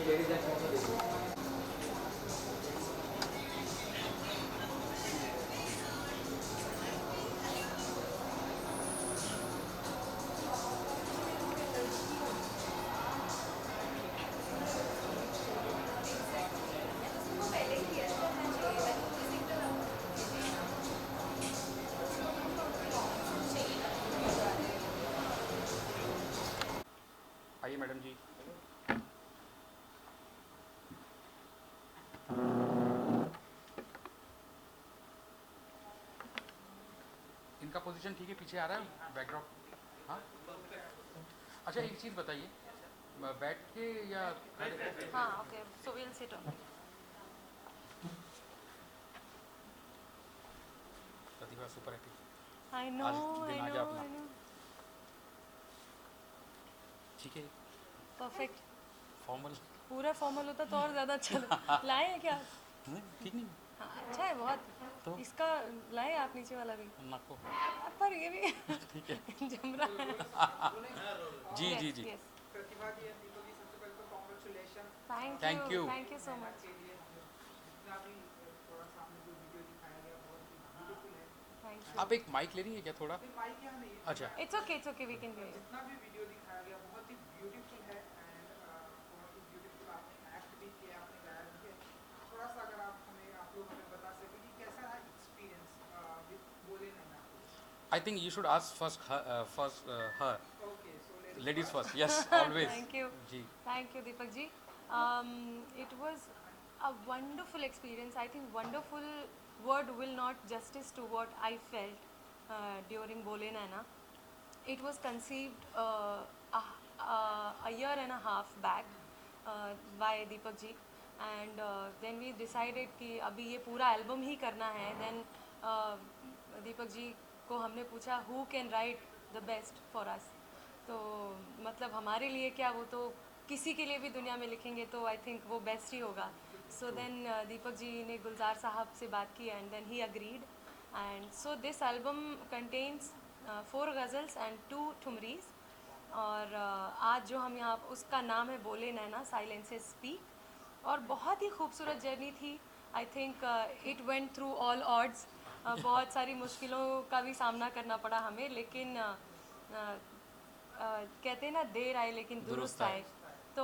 आइए मैडम जी। इनका पोजीशन ठीक है, पीछे आ रहा है बैकड्रॉप। हाँ, अच्छा एक चीज़ बताइए, बैठ के या खड़े? हाँ, okay, so we'll sit on. Pratibha super happy I know, आज दिन आई आ नो, गया अपना। I know. ठीक है, परफेक्ट। फॉर्मल। पूरा फॉर्मल होता तो और ज़्यादा अच्छा लाए हैं क्या आप? नहीं ठीक नहीं हाँ, अच्छा है बहुत। तो इसका लाए आप नीचे वाला भी? नाको। पर ये भी ठीक है। जम रहा है। जी जी यस, जी। यस। प्रतिभा जी एंड दीपक जी, सबसे पहले तो congratulation thank you. Thank you so much. के लिए। जितना भी थोड़ा सा आपने जो वीडियो दिखाया गया बहुत ही ब्यूटीफुल है। Thank you. आप एक माइक ले रही है क्या थोड़ा? नहीं माइक यहाँ नहीं है। अच्छा। It's okay, we can hear you. जितना भी वीडियो दिखाया गया बहुत ही ब्यूटीफुल है एंड बहुत ही ब्यूटीफुल आपने एक्ट भी किया, आपने गाया भी है। थोड़ा सा अगर आप लोग हमें बता सके कि कैसा रहा experience with Bole Naina. I think you should ask first her. Okay so ladies ladies first, first. Yes always. जी। Thank you, Deepak ji. It was a wonderful experience. I think wonderful word will not justice to what I felt during Bole Naina. It was conceived a year and a half back by Deepak ji, and then we decided कि अभी ये पूरा album ही करना है. Then Deepak ji को हमने पूछा who can write the best for us. तो मतलब हमारे लिए क्या, वो तो किसी के लिए भी दुनिया में लिखेंगे तो आई थिंक वो बेस्ट ही होगा. सो देन दीपक जी ने गुलजार साहब से बात की and then he agreed. And so this album contains 4 ghazals and 2 thumris. और आज जो हम यहाँ, उसका नाम है बोले नैना, साइलेंसेस स्पीक. और बहुत ही खूबसूरत जर्नी थी. आई think it went through all odds. बहुत सारी मुश्किलों का भी सामना करना पड़ा हमें, लेकिन कहते हैं ना, देर आए लेकिन दुरुस्त आए. तो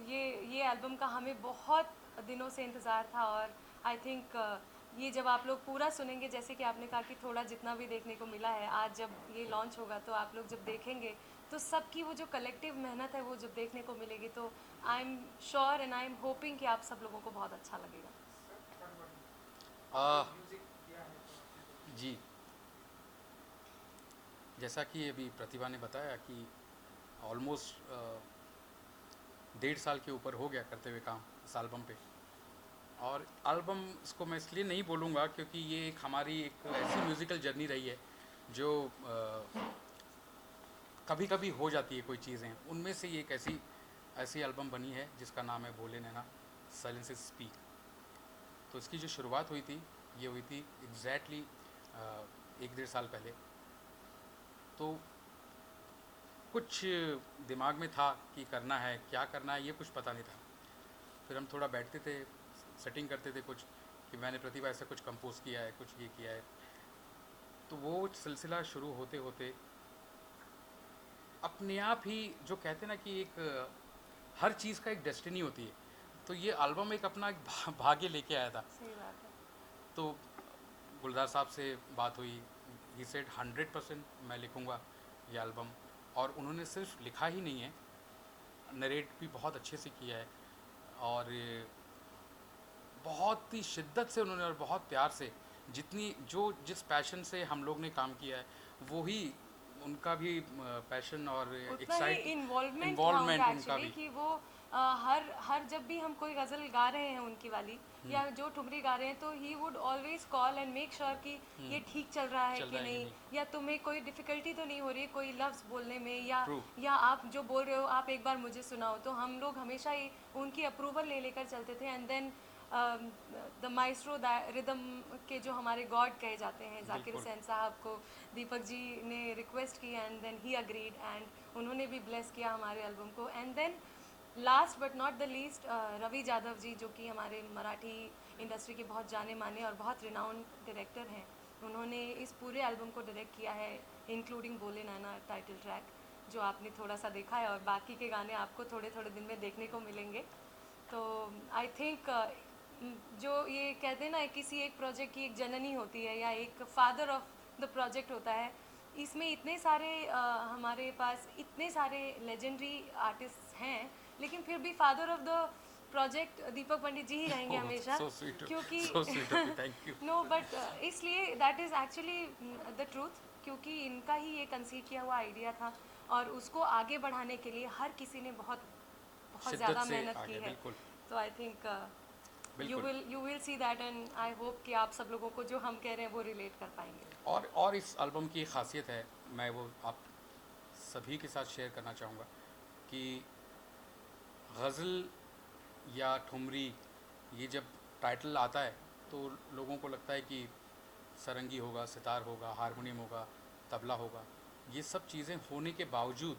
ये एल्बम का हमें बहुत दिनों से इंतज़ार था. और आई थिंक ये जब आप लोग पूरा सुनेंगे, जैसे कि आपने कहा कि थोड़ा जितना भी देखने को मिला है, आज जब ये लॉन्च होगा तो आप लोग जब देखेंगे तो सबकी वो जो कलेक्टिव मेहनत है वो जब देखने को मिलेगी, तो I am sure and I am hoping कि आप सब लोगों को बहुत अच्छा लगेगा. म्यूजिक दिया है तो जी, जैसा कि अभी प्रतिभा ने बताया कि ऑलमोस्ट 1.5 साल के ऊपर हो गया करते हुए काम इस एल्बम पे. और एल्बम इसको मैं इसलिए नहीं बोलूँगा क्योंकि ये एक हमारी एक ऐसी म्यूज़िकल जर्नी रही है जो कभी कभी हो जाती है कोई चीज़ें. उनमें से ये एक ऐसी एल्बम बनी है जिसका नाम है बोले नैना साइलेंसेस स्पीक. तो इसकी जो शुरुआत हुई थी, ये हुई थी एग्जैक्टली 1-1.5 साल पहले. तो कुछ दिमाग में था कि करना है, क्या करना है ये कुछ पता नहीं था. फिर हम थोड़ा बैठते थे, सेटिंग करते थे कुछ, कि मैंने प्रतिभा ऐसा कुछ कंपोज किया है, कुछ ये किया है. तो वो सिलसिला शुरू होते होते अपने आप ही, जो कहते हैं ना कि एक हर चीज़ का एक डेस्टिनी होती है, तो ये एल्बम एक अपना एक भाग्य लेके आया था. सही बात है. तो गुलजार साहब से बात हुई, ही सेड 100% मैं लिखूँगा ये एल्बम. और उन्होंने सिर्फ लिखा ही नहीं है, नरेट भी बहुत अच्छे से किया है. और बहुत ही शिद्दत से उन्होंने और बहुत प्यार से, जिस पैशन से हम लोग ने काम किया है, वो ही उनका भी पैशन और उतना ही इन्वॉल्वमेंट था इन्वॉल्वमेंट उनका उनका एक्चुअली, भी. कि वो हर जब भी हम कोई गज़ल गा रहे हैं उनकी वाली या जो ठुमरी गा रहे हैं, तो he would always call and make sure कि ये ठीक चल रहा है कि नहीं, या तुम्हें कोई डिफ़िकल्टी तो नहीं हो रही है कोई लफ्ज़ बोलने में, या आप जो बोल रहे हो आप एक बार मुझे सुनाओ. तो हम लोग हमेशा ही उनकी अप्रूवल ले लेकर चलते थे. And then the maestro rhythm के जो हमारे गॉड कहे जाते हैं, जाकिर हुसैन साहब को दीपक जी ने रिक्वेस्ट की and then he agreed. And उन्होंने भी ब्लेस किया हमारे एल्बम को. And then last but not the least, Ravi Jadhav ji, जो कि हमारे मराठी इंडस्ट्री के बहुत जाने माने और बहुत रिनाउंड डायरेक्टर हैं, उन्होंने इस पूरे एल्बम को डायरेक्ट किया है, इंक्लूडिंग बोले नैना टाइटल ट्रैक, जो आपने थोड़ा सा देखा है, और बाकी के गाने आपको थोड़े थोड़े दिन में देखने को मिलेंगे। तो आई थिंक जो ये कहते हैं ना, किसी एक प्रोजेक्ट की एक जननी होती है या एक फादर ऑफ द प्रोजेक्ट होता है, इसमें इतने सारे हमारे पास इतने सारे लेजेंडरी आर्टिस्ट हैं, लेकिन फिर भी फादर ऑफ द प्रोजेक्ट दीपक पंडित जी ही रहेंगे हमेशा, so sweet, क्योंकि so sweet of you, thank you. No but इसलिए that is actually the truth, क्योंकि इनका ही ये कंसीव किया हुआ आइडिया था, और उसको आगे बढ़ाने के लिए हर किसी ने बहुत बहुत शिद्दत ज़्यादा से मेहनत आगे, की है। बिल्कुल तो आई थिंक बिल्कुल। You will see that, and I hope कि आप सब लोगों को जो हम कह रहे हैं वो रिलेट कर पाएंगे। और इस एल्बम की एक खासियत है, मैं वो आप सभी के साथ शेयर करना चाहूँगा कि गज़ल या ठुमरी, ये जब टाइटल आता है तो लोगों को लगता है कि सरंगी होगा, सितार होगा, हारमोनियम होगा, तबला होगा। ये सब चीज़ें होने के बावजूद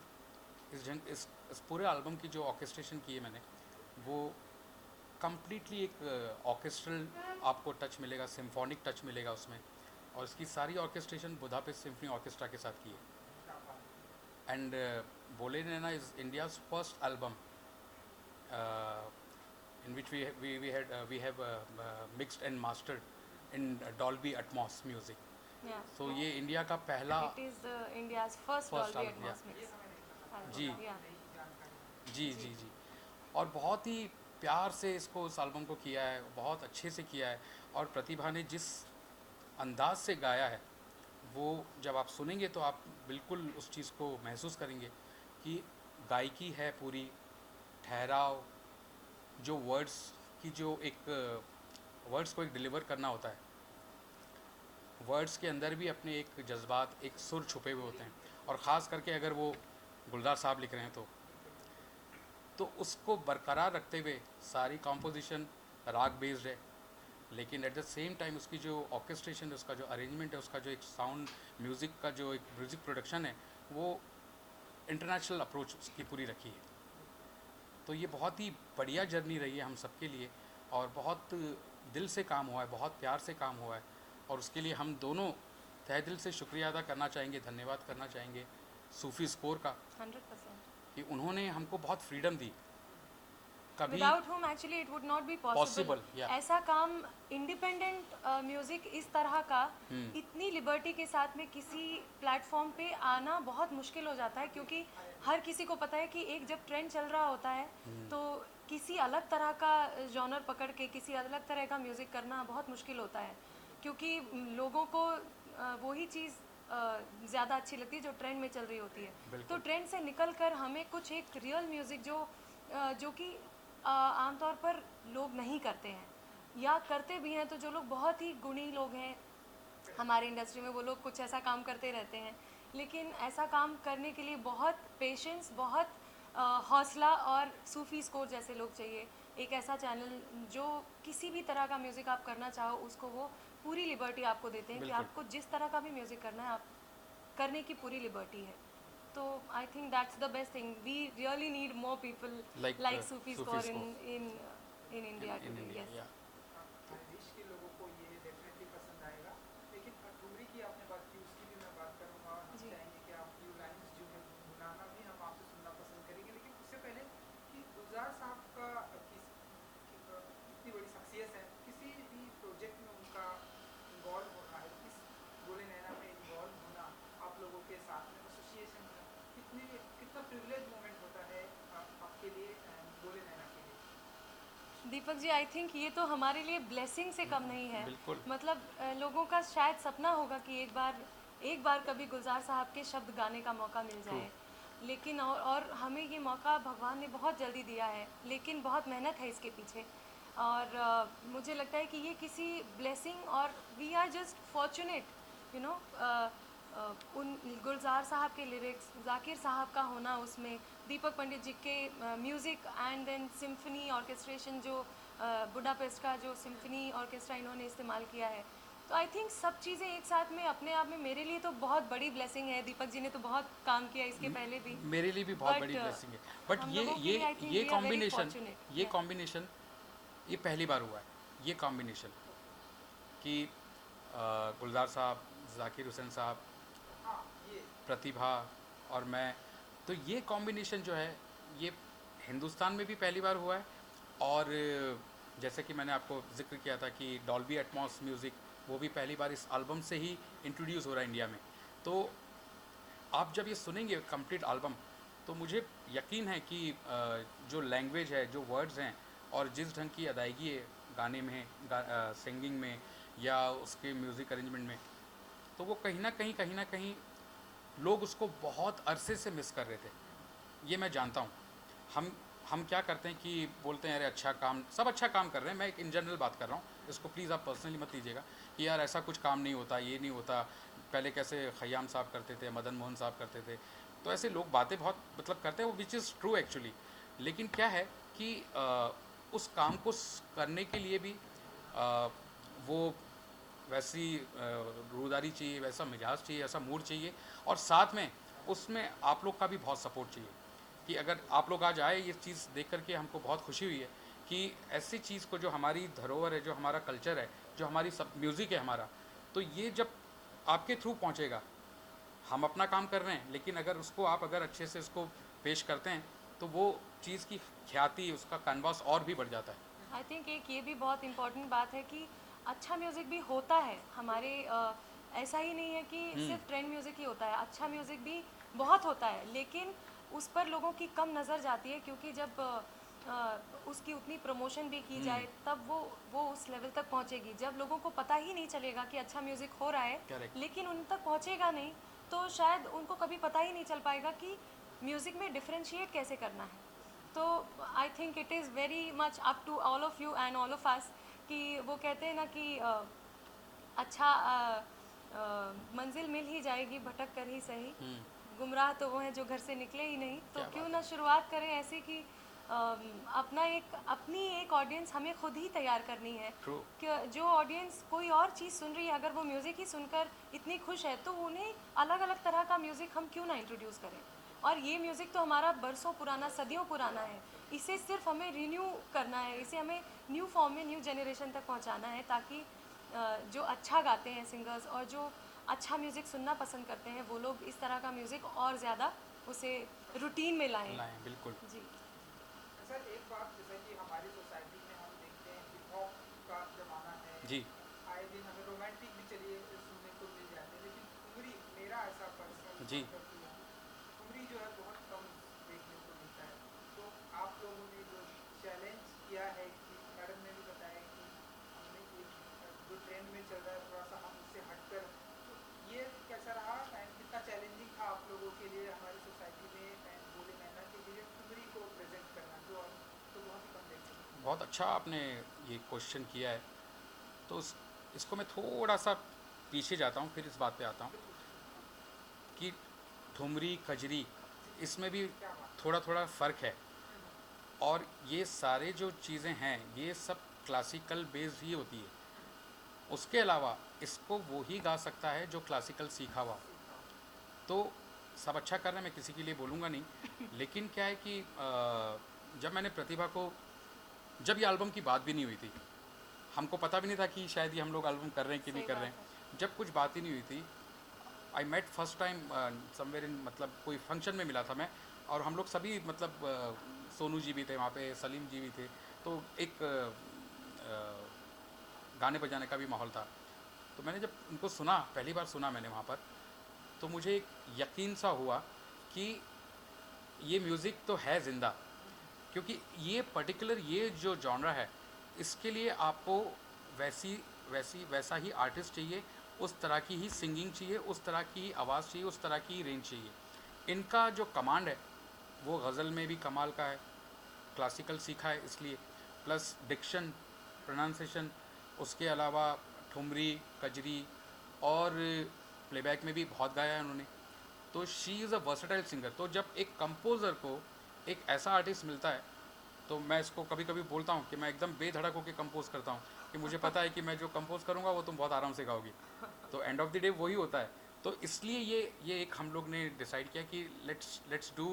इस पूरे एल्बम की जो ऑर्केस्ट्रेशन की है मैंने, वो कम्प्लीटली एक ऑर्केस्ट्रल आपको टच मिलेगा, सिम्फोनिक टच मिलेगा उसमें, और इसकी सारी ऑर्केस्ट्रेशन बुदापेस्ट सिम्फनी ऑर्केस्ट्रा के साथ की है। And Bole Naina is India's first album in which we have mixed and mastered in Dolby Atmos music. So ये इंडिया का पहला it is India's first First Dolby album, Atmos mix. जी या जी, और बहुत ही प्यार से इसको इस एल्बम को किया है, बहुत अच्छे से किया है, और प्रतिभा ने जिस अंदाज से गाया है, वो जब आप सुनेंगे तो आप बिल्कुल उस चीज़ को महसूस करेंगे कि गायकी है पूरी, ठहराव, जो वर्ड्स की जो एक वर्ड्स को एक डिलीवर करना होता है, वर्ड्स के अंदर भी अपने एक जज्बात, एक सुर छुपे हुए होते हैं, और ख़ास करके अगर वो गुलजार साहब लिख रहे हैं तो उसको बरकरार रखते हुए सारी कॉम्पोजिशन राग बेस्ड है, लेकिन एट द सेम टाइम उसकी जो ऑर्केस्ट्रेशन है, उसका जो अरेंजमेंट है, उसका जो एक साउंड म्यूज़िक का जो एक म्यूज़िक प्रोडक्शन है, वो इंटरनेशनल अप्रोच उसकी पूरी रखी है। तो ये बहुत ही बढ़िया जर्नी रही है हम सबके लिए, और बहुत दिल से काम हुआ है, बहुत प्यार से काम हुआ है, और उसके लिए हम दोनों तहे दिल से शुक्रिया अदा करना चाहेंगे, धन्यवाद करना चाहेंगे सूफ़ी स्कोर का, 100%। कि उन्होंने हमको बहुत फ्रीडम दी। कभी without home actually it would not be possible. Possible, yeah. ऐसा काम इंडिपेंडेंट म्यूजिक इस तरह का इतनी लिबर्टी के साथ में किसी प्लेटफॉर्म पे आना बहुत मुश्किल हो जाता है, क्योंकि हर किसी को पता है कि एक जब ट्रेंड चल रहा होता है तो किसी अलग तरह का जॉनर पकड़ के किसी अलग तरह का म्यूज़िक करना बहुत मुश्किल होता है, क्योंकि लोगों को वही चीज़ ज़्यादा अच्छी लगती है जो ट्रेंड में चल रही होती है। तो बिल्कुल। ट्रेंड से निकल कर हमें कुछ एक रियल म्यूज़िक जो कि आमतौर पर लोग नहीं करते हैं, या करते भी हैं तो जो लोग बहुत ही गुणी लोग हैं हमारे इंडस्ट्री में, वो लोग कुछ ऐसा काम करते रहते हैं, लेकिन ऐसा काम करने के लिए बहुत पेशेंस, बहुत हौसला, और सूफ़ी स्कोर जैसे लोग चाहिए। एक ऐसा चैनल जो किसी भी तरह का म्यूज़िक आप करना चाहो उसको वो पूरी लिबर्टी आपको देते हैं कि बिल्कुल। आपको जिस तरह का भी म्यूज़िक करना है आप करने की पूरी लिबर्टी है। तो I think that's the best thing, we really need more people like Sufi Sufi score score in India in today. India, Yes. yeah. देश के लोगों को ये डेफिनेटली पसंद आएगा। लेकिन ठुमरी की आपने बात की, उसकी भी मैं बात करूँगा, और हम जी। चाहेंगे कि आप फ्यू लाइंस जो है गुनगुनाना भी हम आपसे सुनना पसंद करेंगे। लेकिन उससे पहले कि गुलजार साहब का इतनी बड़ी शख्सियत है, किसी भी प्रोजेक्ट में उनका इन्वॉल्व होना है, इस बोले नैना में इन्वॉल्व होना, आप लोगों के साथ में एसोसिएशन होना, कितना प्रिविलेज मोमेंट होता है आपके लिए बोले नैना के लिए? दीपक जी, आई थिंक ये तो हमारे लिए ब्लेसिंग से कम नहीं है। बिल्कुल। मतलब लोगों का शायद सपना होगा कि एक बार कभी गुलजार साहब के शब्द गाने का मौका मिल जाए, लेकिन और हमें ये मौका भगवान ने बहुत जल्दी दिया है, लेकिन बहुत मेहनत है इसके पीछे, और मुझे लगता है कि ये किसी ब्लेसिंग, और we are just fortunate, you know, उन गुलजार साहब के लिरिक्स, जाकिर साहब का होना उसमें, दीपक पंडित जी के music, and then symphony orchestration, जो बुडापेस्ट का जो सिम्फनी ऑर्केस्ट्रा इन्होंने इस्तेमाल किया है, तो आई थिंक सब चीज़ें एक साथ में अपने आप में मेरे लिए तो बहुत बड़ी ब्लेसिंग है। दीपक जी ने तो बहुत काम किया इसके पहले भी, मेरे लिए भी बहुत बड़ी बट ब्लेसिंग है। बट हम ये लोगों के ये लिए आई थिंक ये we are very combination fortunate. ये कॉम्बिनेशन ये पहली बार हुआ है। ये कॉम्बिनेशन कि गुलजार साहब, जाकिर हुसैन साहब, हाँ ये प्रतिभा और मैं, तो ये कॉम्बिनेशन जो है ये हिंदुस्तान में भी पहली बार हुआ है। और जैसे कि मैंने आपको जिक्र किया था कि डॉल्बी एटमॉस म्यूज़िक वो भी पहली बार इस एल्बम से ही इंट्रोड्यूस हो रहा है इंडिया में। तो आप जब ये सुनेंगे कंप्लीट एल्बम तो मुझे यकीन है कि जो लैंग्वेज है, जो वर्ड्स हैं और जिस ढंग की अदायगी है गाने में, सिंगिंग में या उसके म्यूज़िक अरेंजमेंट में, तो वो कहीं ना कहीं लोग उसको बहुत अरसे से मिस कर रहे थे। ये मैं जानता हूँ। हम क्या करते हैं कि बोलते हैं अरे अच्छा काम, सब अच्छा काम कर रहे हैं, मैं एक इन जनरल बात कर रहा हूँ, इसको प्लीज़ आप पर्सनली मत लीजिएगा कि यार ऐसा कुछ काम नहीं होता, ये नहीं होता, पहले कैसे खयाम साहब करते थे, मदन मोहन साहब करते थे। तो ऐसे लोग बातें बहुत मतलब करते हैं, वो विच इज़ ट्रू एक्चुअली। लेकिन क्या है कि उस काम को करने के लिए भी वो वैसी रूदारी चाहिए, वैसा मिजाज चाहिए, ऐसा मूड चाहिए, और साथ में उसमें आप लोग का भी बहुत सपोर्ट चाहिए। कि अगर आप लोग आज आए, ये चीज़ देख करके हमको बहुत खुशी हुई है कि ऐसी चीज़ को, जो हमारी धरोहर है, जो हमारा कल्चर है, जो हमारी सब म्यूज़िक है हमारा, तो ये जब आपके थ्रू पहुँचेगा, हम अपना काम कर रहे हैं, लेकिन अगर उसको आप अगर अच्छे से उसको पेश करते हैं तो वो चीज़ की ख्याति, उसका कैनवास और भी बढ़ जाता है। आई थिंक एक ये भी बहुत इम्पोर्टेंट बात है कि अच्छा म्यूज़िक भी होता है हमारे ऐसा ही नहीं है कि सिर्फ ट्रेंड म्यूज़िक ही होता है, अच्छा म्यूज़िक भी बहुत होता है, लेकिन उस पर लोगों की कम नज़र जाती है क्योंकि जब उसकी उतनी प्रमोशन भी की जाए तब वो उस लेवल तक पहुंचेगी। जब लोगों को पता ही नहीं चलेगा कि अच्छा म्यूज़िक हो रहा है Correct. लेकिन उन तक पहुंचेगा नहीं, तो शायद उनको कभी पता ही नहीं चल पाएगा कि म्यूज़िक में डिफ्रेंशिएट कैसे करना है। तो I think it is very much up to all of us and all of us कि वो कहते हैं ना कि अच्छा मंजिल मिल ही जाएगी भटक कर ही सही, गुमराह तो वो हैं जो घर से निकले ही नहीं। तो क्या क्यों बात ना है। शुरुआत करें ऐसे कि अपनी एक ऑडियंस हमें खुद ही तैयार करनी है ट्रू। कि जो ऑडियंस कोई और चीज़ सुन रही है, अगर वो म्यूज़िक ही सुनकर इतनी खुश है तो उन्हें अलग अलग तरह का म्यूज़िक हम क्यों ना इंट्रोड्यूस करें। और ये म्यूज़िक तो हमारा बरसों पुराना, सदियों पुराना है, इसे सिर्फ हमें रिन्यू करना है, इसे हमें न्यू फॉर्म में न्यू जनरेशन तक पहुंचाना है ताकि जो अच्छा गाते हैं सिंगर्स और जो अच्छा म्यूज़िक सुनना पसंद करते हैं वो लोग इस तरह का म्यूज़िक और ज़्यादा उसे रूटीन में लाएं। लाएं, बिल्कुल। जी सर एक बात, जैसे कि हमारी सोसाइटी में हम देखते हैं हिप हॉप का जमाना है, जी आए दिन हमें रोमांटिक भी चलिए सुनने को मिल जाते हैं, लेकिन ठुमरी, मेरा ऐसा पर्सनल जी। ठुमरी जो है बहुत कम देखने को मिलता है। तो आप लोगों ने जो चैलेंज किया है, कि मैडम ने भी बताया कि हमने एक जो ट्रेंड में चल रहा है थोड़ा सा हम उससे हटकर, तो ये कैसा रहा एंड कितना चैलेंजिंग था आप लोगों के लिए हमारी सोसाइटी में एंड बोले मैना के लिए ठुमरी को प्रेजेंट करना, जो हम तो बहुत ही कम देखते हैं। बहुत अच्छा आपने ये क्वेश्चन किया है। तो इसको मैं थोड़ा सा पीछे जाता हूँ, फिर इस बात पे आता हूँ कि ठुमरी, कजरी, इसमें भी क्या बात थोड़ा थोड़ा फ़र्क है। और ये सारे जो चीज़ें हैं ये सब क्लासिकल बेस्ड ही होती है। उसके अलावा इसको वो ही गा सकता है जो क्लासिकल सीखा हुआ हो। सीखा हो। तो सब अच्छा कर रहे हैं, मैं किसी के लिए बोलूँगा नहीं। लेकिन क्या है कि जब मैंने प्रतिभा को, जब ये एल्बम की बात भी नहीं हुई थी, हमको पता भी नहीं था कि शायद ये हम लोग एल्बम कर रहे हैं कि नहीं सही कर रहे बात है। हैं, जब कुछ बात ही नहीं हुई थी, I met first time somewhere in, मतलब कोई फंक्शन में मिला था मैं, और हम लोग सभी मतलब सोनू जी भी थे वहाँ पे, सलीम जी भी थे, तो एक गाने बजाने का भी माहौल था। तो मैंने जब उनको सुना, पहली बार सुना मैंने वहाँ पर, तो मुझे एक यकीन सा हुआ कि ये म्यूज़िक तो है ज़िंदा। क्योंकि ये पर्टिकुलर ये जो जॉनरा है, इसके लिए आपको वैसी वैसी वैसा ही आर्टिस्ट चाहिए, उस तरह की ही सिंगिंग चाहिए, उस तरह की आवाज़ चाहिए, उस तरह की रेंज चाहिए। इनका जो कमांड है वो गज़ल में भी कमाल का है, क्लासिकल सीखा है इसलिए, प्लस डिक्शन, प्रोनाउंसिएशन, उसके अलावा ठुमरी, कजरी और प्लेबैक में भी बहुत गाया है उन्होंने। तो she is a versatile singer. तो जब एक कंपोज़र को एक ऐसा आर्टिस्ट मिलता है, तो मैं इसको कभी कभी बोलता हूँ कि मैं एकदम बेधड़क होकर कंपोज करता हूँ। कि मुझे पता है कि मैं जो कंपोज करूँगा वो तुम बहुत आराम से गाओगी। तो एंड ऑफ द डे वही होता है। तो इसलिए ये एक हम लोग ने डिसाइड किया कि let's do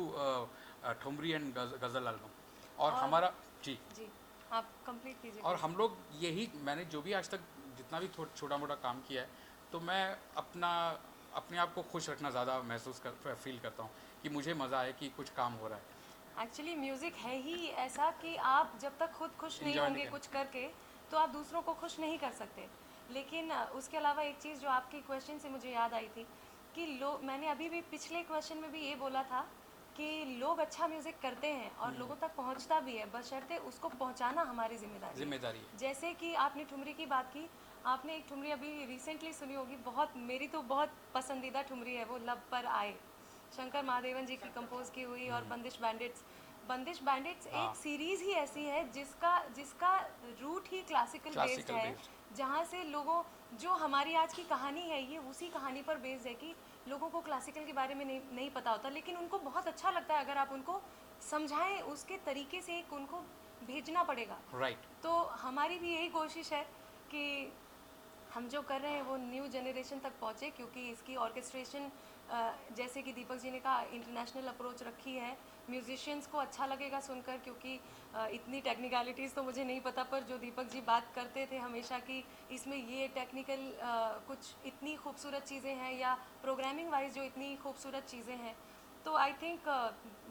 thumri and ghazal album. और और हमारा जी, जी, आप कंप्लीट कीजिए और please। हम लोग यही, मैंने जो भी आज तक जितना भी छोटा मोटा काम किया है, तो मैं अपने आप को खुश रखना ज़्यादा फील करता हूँ कि मुझे मज़ा आए कि कुछ काम हो रहा है। एक्चुअली म्यूज़िक है ही ऐसा कि आप जब तक खुद खुश नहीं इंजॉय नहीं होंगे करना। कुछ करके, तो आप दूसरों को खुश नहीं कर सकते। लेकिन उसके अलावा एक चीज़ जो आपकी क्वेश्चन से मुझे याद आई थी कि मैंने अभी भी पिछले क्वेश्चन में भी ये बोला था कि लोग अच्छा म्यूज़िक करते हैं और लोगों तक पहुंचता भी है, बशर्ते उसको पहुंचाना हमारी जिम्मेदारी है। जिम्मेदारी है। जैसे कि आपने ठुमरी की बात की, आपने एक ठुमरी अभी रिसेंटली सुनी होगी, बहुत, मेरी तो बहुत पसंदीदा ठुमरी है वो, लब पर आए, शंकर महादेवन जी की कंपोज की हुई। और बंदिश बैंडिट्स हाँ, एक सीरीज़ ही ऐसी है जिसका जिसका रूट ही क्लासिकल बेस्ड क्लासिकल है, बेस्ड। जहाँ से लोगों, जो हमारी आज की कहानी है ये उसी कहानी पर बेस्ड है कि लोगों को क्लासिकल के बारे में नहीं पता होता, लेकिन उनको बहुत अच्छा लगता है अगर आप उनको समझाएं, उसके तरीके से एक उनको भेजना पड़ेगा। राइट। तो हमारी भी यही कोशिश है कि हम जो कर रहे हैं वो न्यू जनरेशन तक पहुँचे, क्योंकि इसकी ऑर्केस्ट्रेशन, जैसे कि दीपक जी ने कहा, इंटरनेशनल अप्रोच रखी है। म्यूजिशियंस को अच्छा लगेगा सुनकर, क्योंकि इतनी टेक्निकलिटीज़ तो मुझे नहीं पता, पर जो दीपक जी बात करते थे हमेशा कि इसमें ये टेक्निकल कुछ इतनी खूबसूरत चीज़ें हैं, या प्रोग्रामिंग वाइज जो इतनी खूबसूरत चीज़ें हैं, तो आई थिंक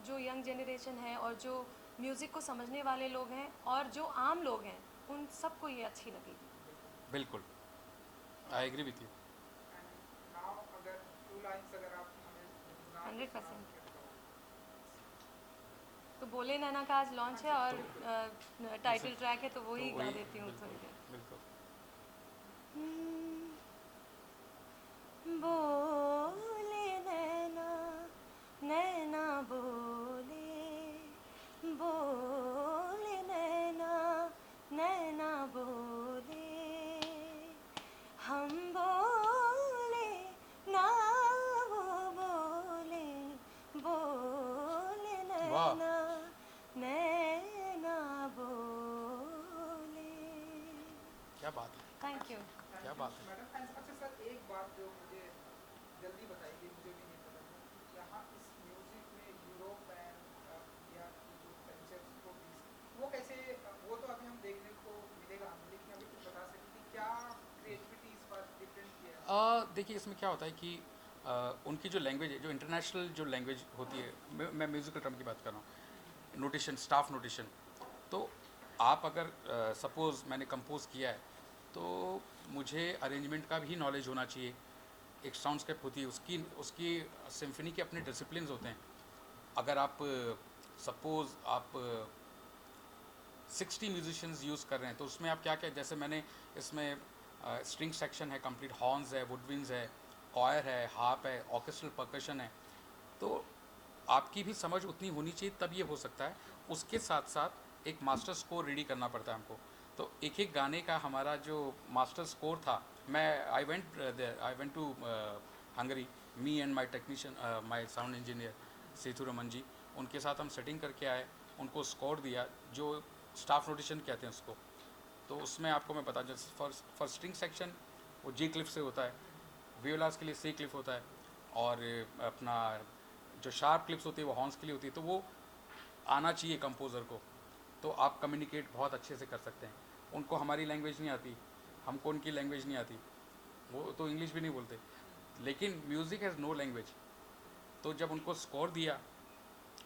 जो यंग जनरेशन है और जो म्यूज़िक को समझने वाले लोग हैं और जो आम लोग हैं, उन सबको ये अच्छी लगेगी। बिल्कुल, I agree with you. And now अगर 2 लाइन्स अगर आप हमें गुनगुना के 100%। सुनाओगे तो तो बोले नैना का आज लॉन्च है और टाइटल ट्रैक है, तो वही गा देती हूँ थोड़ी देर। बिल्कुल। बोले नैना, नैना बोले, बोले नैना, नैना बोले, हम बोले ना, वो बोले, बोले वाह, नैना, नैना बोले। क्या बात है, थैंक यू। क्या बात है। मैडम। एंड अच्छा सर, एक बात जो मुझे जल्दी बताइए, मुझे भी नहीं पता था कि यहाँ इस म्यूजिक में यूरोप एंड इंडिया की जो कल्चर्स को वो कैसे, वो तो अभी हम देखने को मिलेगा हमें, लेकिन अभी कुछ बता सकते कि क्या क्रिएटिविटी इस बार डिफरेंट किया है? देखिए, इसमें क्या होता है कि उनकी जो लैंग्वेज है, जो इंटरनेशनल जो लैंग्वेज होती है, मैं म्यूजिकल टर्म की बात कर रहा हूँ, नोटेशन, स्टाफ नोटेशन। तो आप अगर सपोज़ मैंने कंपोज किया है, तो मुझे अरेंजमेंट का भी नॉलेज होना चाहिए। एक साउंड स्केप होती है, उसकी उसकी सिम्फनी के अपने डिसिप्लिन्स होते हैं। अगर आप सपोज़ आप 60 म्यूजिशियंस यूज़ कर रहे हैं, तो उसमें आप क्या क्या, जैसे मैंने इसमें स्ट्रिंग सेक्शन है, कंप्लीट हॉर्न्स है, वुडविंड्स है, कॉयर है, हार्प है, ऑर्केस्ट्रल परकशन है। तो आपकी भी समझ उतनी होनी चाहिए, तब ये हो सकता है। उसके साथ साथ एक मास्टर स्कोर रेडी करना पड़ता है हमको। तो एक एक गाने का हमारा जो मास्टर स्कोर था, मैं I went to Hungary, me and my technician, my sound engineer Setu Raman ji, उनके साथ हम सेटिंग करके आए, उनको स्कोर दिया, जो स्टाफ नोटेशन कहते हैं उसको। तो उसमें आपको मैं बता, जैसे फर्स्ट स्ट्रिंग सेक्शन वो जी क्लिफ से होता है, वियोलास के लिए सी क्लिफ होता है, और अपना जो शार्प क्लिप्स होती है वो हॉर्न्स के लिए होती है। तो वो आना चाहिए कंपोज़र को, तो आप कम्युनिकेट बहुत अच्छे से कर सकते हैं। उनको हमारी लैंग्वेज नहीं आती, हमको उनकी लैंग्वेज नहीं आती, वो तो इंग्लिश भी नहीं बोलते, लेकिन म्यूज़िक हैज़ नो लैंग्वेज। तो जब उनको स्कोर दिया,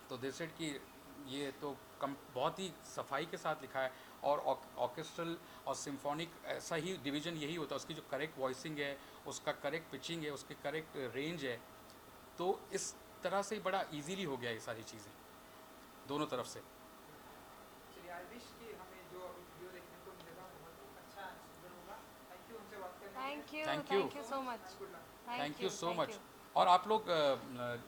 तो दे सेड कि ये तो बहुत ही सफाई के साथ लिखा है, और ऑर्केस्ट्रल और सिम्फोनिक ऐसा ही डिवीज़न यही होता है, उसकी जो करेक्ट वॉइसिंग है, उसका करेक्ट पिचिंग है, उसकी करेक्ट रेंज है। तो इस तरह से बड़ा इजीली हो गया ये सारी चीज़ें दोनों तरफ से। चलिए, आई विश कि हमें जो अभी वीडियो देखने को मिलेगा बहुत अच्छा एंड सुंदर होगा। थैंक यू हमसे बात करने के लिए। Thank Thank you, you. Thank you so much. Good luck. Thank you so much. और आप लोग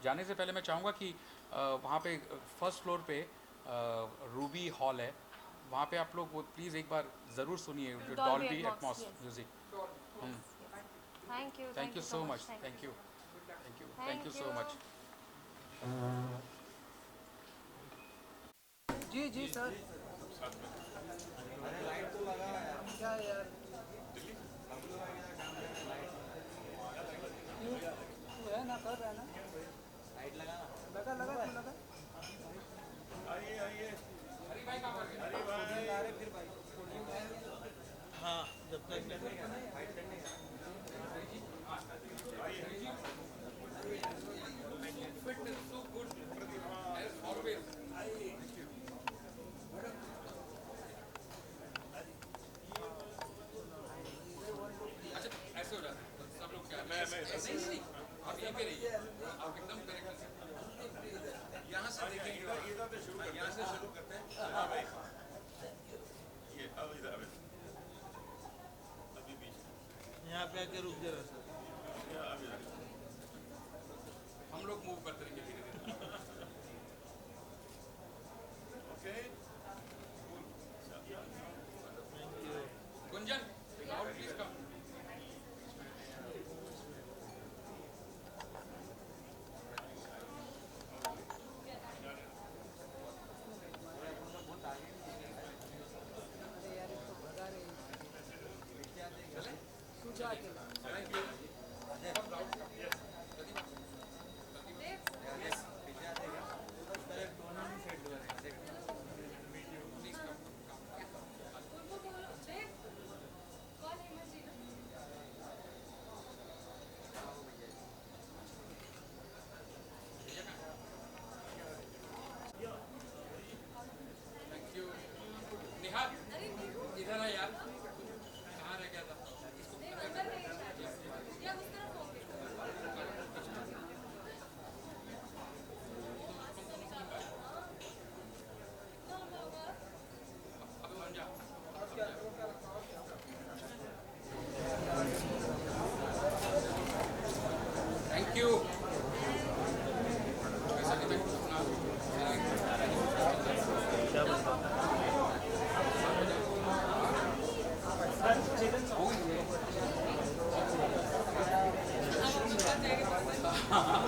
जाने से पहले मैं चाहूँगा कि वहाँ पे फर्स्ट फ्लोर पे रूबी हॉल है, वहाँ पे आप लोग वो प्लीज़ एक बार ज़रूर सुनिए, जो Dolby Dolby Atmos, Atmos yes. Music. Thank you. Thank you thank you so much, Thank thank you, good luck. Thank you, Thank thank you so you. Much. जी जी सर। क्या है यार क्यों तू है ना कर रहा है ना लगा लगा तू लगा ला रहे फिर भाई हाँ जब तक अच्छा ऐसे हो जाता है तो सब लोग क्या नहीं नहीं आप यहीं पे रहिए आप एकदम करेक्ट यहाँ से देखेंगे यहाँ से शुरू करते हैं यहाँ पे आके रुक जरा सर हम लोग मूव करते रहेंगे धीरे धीरे